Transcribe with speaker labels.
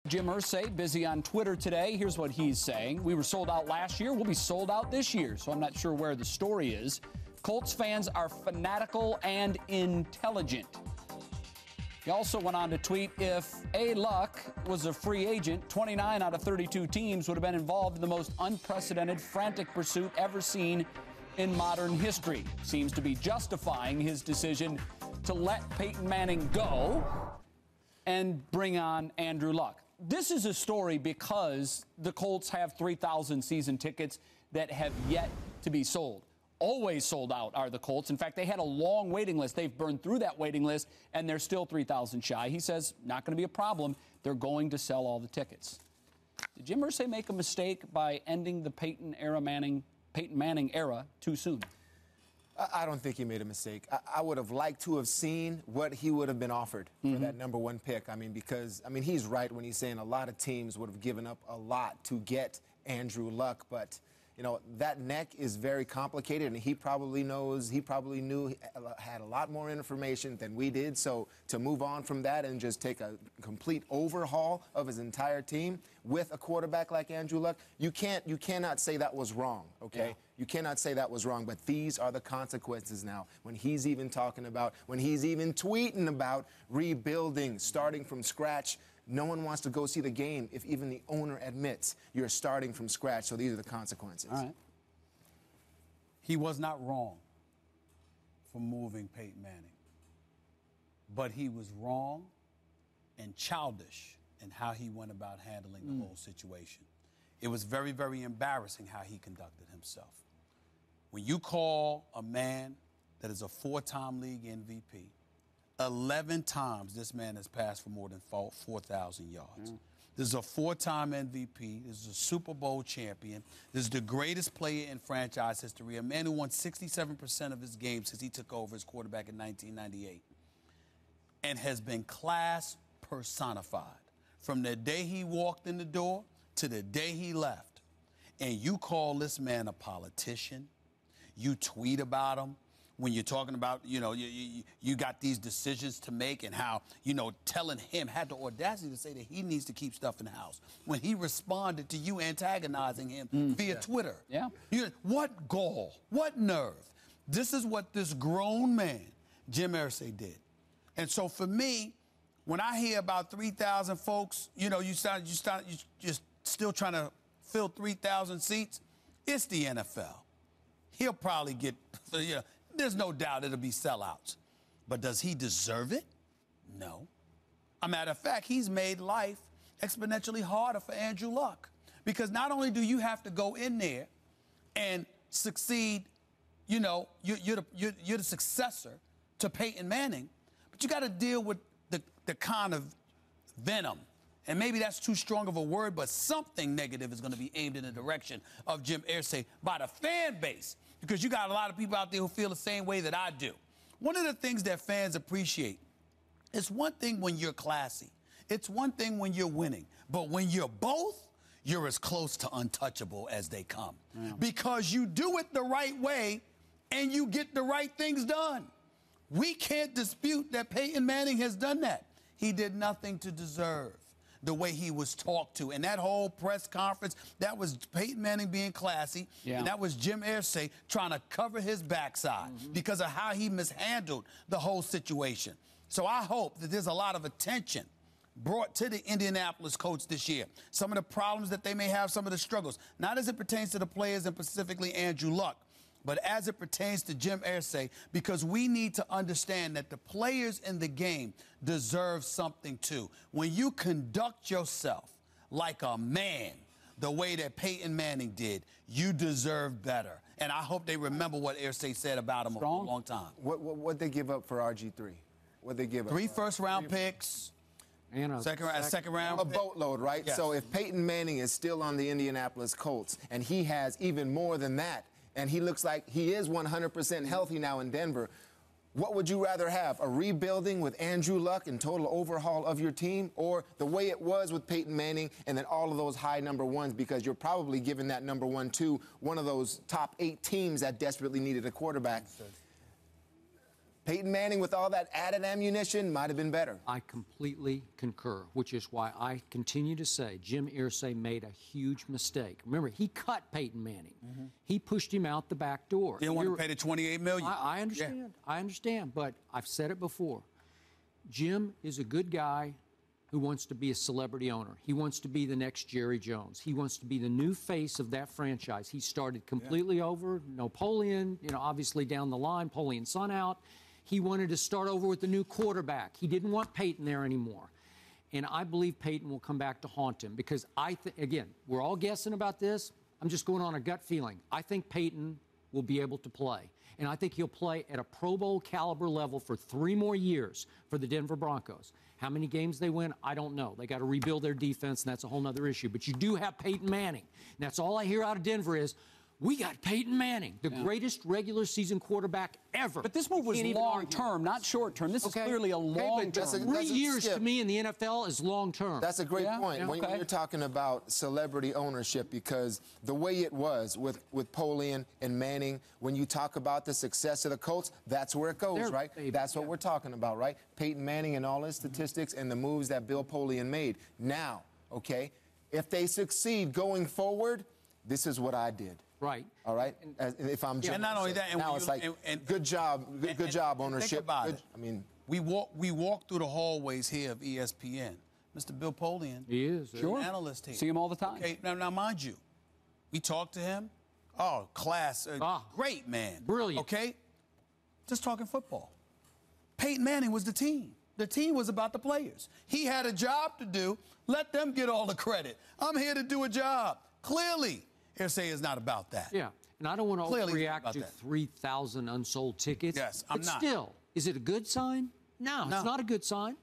Speaker 1: Jim Irsay, busy on Twitter today. Here's what he's saying. We were sold out last year. We'll be sold out this year. So I'm not sure where the story is. Colts fans are fanatical and intelligent. He also went on to tweet, if A. Luck was a free agent, 29 out of 32 teams would have been involved in the most unprecedented, frantic pursuit ever seen in modern history. Seems to be justifying his decision to let Peyton Manning go and bring on Andrew Luck. This is a story because the Colts have 3,000 season tickets that have yet to be sold. Always sold out are the Colts. In fact, they had a long waiting list. They've burned through that waiting list, and they're still 3,000 shy. He says, not going to be a problem. They're going to sell all the tickets. Did Jim Irsay make a mistake by ending the Peyton Manning era too soon?
Speaker 2: I don't think he made a mistake. I would have liked to have seen what he would have been offered for that #1 pick. I mean, because, he's right when he's saying a lot of teams would have given up a lot to get Andrew Luck. But, that neck is very complicated, and he probably knew, had a lot more information than we did. So to move on from that and just take a complete overhaul of his entire team with a quarterback like Andrew Luck, you cannot say that was wrong, okay? Yeah. You cannot say that was wrong, but these are the consequences now. When he's even tweeting about rebuilding, starting from scratch, no one wants to go see the game if even the owner admits you're starting from scratch. So these are the consequences.
Speaker 1: All right.
Speaker 3: He was not wrong for moving Peyton Manning, but he was wrong and childish in how he went about handling the whole situation. It was very, very embarrassing how he conducted himself. When you call a man that is a 4-time league MVP, 11 times this man has passed for more than 4,000 yards. This is a 4-time MVP. This is a Super Bowl champion. This is the greatest player in franchise history, a man who won 67% of his games since he took over as quarterback in 1998, and has been class personified from the day he walked in the door to the day he left. And you call this man a politician. You tweet about him. When you're talking about, you got these decisions to make and how, telling him, had the audacity to say that he needs to keep stuff in the house. When he responded to you antagonizing him via Twitter.
Speaker 1: Yeah.
Speaker 3: What gall, what nerve. This is what this grown man, Jim Irsay, did. And so for me, when I hear about 3,000 folks, you're still trying to fill 3,000 seats, it's the NFL. He'll probably get, there's no doubt it'll be sellouts. But does he deserve it? No. As a matter of fact, he's made life exponentially harder for Andrew Luck. Because not only do you have to go in there and succeed, you're the successor to Peyton Manning, but you got to deal with the kind of venom. And maybe that's too strong of a word, but something negative is going to be aimed in the direction of Jim Irsay by the fan base. Because you got a lot of people out there who feel the same way that I do. One of the things that fans appreciate, it's one thing when you're classy. It's one thing when you're winning. But when you're both, you're as close to untouchable as they come. Yeah. Because you do it the right way and you get the right things done. We can't dispute that Peyton Manning has done that. He did nothing to deserve the way he was talked to. And that whole press conference, that was Peyton Manning being classy, and that was Jim Irsay trying to cover his backside because of how he mishandled the whole situation. So I hope that there's a lot of attention brought to the Indianapolis Colts this year. Some of the problems that they may have, some of the struggles, not as it pertains to the players and specifically Andrew Luck, but as it pertains to Jim Irsay, because we need to understand that the players in the game deserve something too. When you conduct yourself like a man, the way that Peyton Manning did, you deserve better. And I hope they remember what Irsay said about him for a long time.
Speaker 2: What'd they give up for RG3? What'd they give up?
Speaker 3: 3 first-round picks.
Speaker 4: And a
Speaker 3: second round.
Speaker 2: A boatload, right?
Speaker 3: Yes.
Speaker 2: So if Peyton Manning is still on the Indianapolis Colts and he has even more than that, and he looks like he is 100% healthy now in Denver, what would you rather have, a rebuilding with Andrew Luck and total overhaul of your team, or the way it was with Peyton Manning and then all of those high #1s, because you're probably giving that #1 to one of those top 8 teams that desperately needed a quarterback? Peyton Manning, with all that added ammunition, might have been better.
Speaker 4: I completely concur, which is why I continue to say Jim Irsay made a huge mistake. Remember, he cut Peyton Manning. He pushed him out the back door.
Speaker 3: Didn't want to pay the $28 million.
Speaker 4: I understand. Yeah. I understand, but I've said it before. Jim is a good guy who wants to be a celebrity owner. He wants to be the next Jerry Jones. He wants to be the new face of that franchise. He started completely over. Napoleon, obviously down the line, Napoleon's son out. He wanted to start over with the new quarterback. He didn't want Peyton there anymore. And I believe Peyton will come back to haunt him because again, we're all guessing about this. I'm just going on a gut feeling. I think Peyton will be able to play. And I think he'll play at a Pro Bowl caliber level for 3 more years for the Denver Broncos. How many games they win, I don't know. They got to rebuild their defense, and that's a whole other issue. But you do have Peyton Manning. And that's all I hear out of Denver is, we got Peyton Manning, the greatest regular season quarterback ever.
Speaker 1: But this move was long-term, not short-term. This is clearly a long-term.
Speaker 4: 3 years to me in the NFL is long-term.
Speaker 2: That's a great point when you're talking about celebrity ownership, because the way it was with Napoleon and Manning, when you talk about the success of the Colts, that's where it goes, right? That's what we're talking about, right? Peyton Manning and all his statistics and the moves that Bill Polian made. Now, okay, if they succeed going forward, this is what I did.
Speaker 4: Right.
Speaker 2: All right. If I'm
Speaker 3: and not only that, and
Speaker 2: now it's like good job, good job ownership.
Speaker 3: Think about it.
Speaker 2: I mean,
Speaker 3: we walk through the hallways here of ESPN. Mr. Bill Polian,
Speaker 4: he is
Speaker 3: an analyst here.
Speaker 1: See him all the time.
Speaker 3: Okay, now mind you, we talk to him. Oh, class, great man,
Speaker 4: brilliant.
Speaker 3: Okay, just talking football. Peyton Manning was the team. The team was about the players. He had a job to do. Let them get all the credit. I'm here to do a job. Clearly. Irsay is not about that.
Speaker 4: Yeah, and I don't want to react to 3,000 unsold tickets.
Speaker 3: Yes, I'm not.
Speaker 4: But still, is it a good sign? No, it's not a good sign.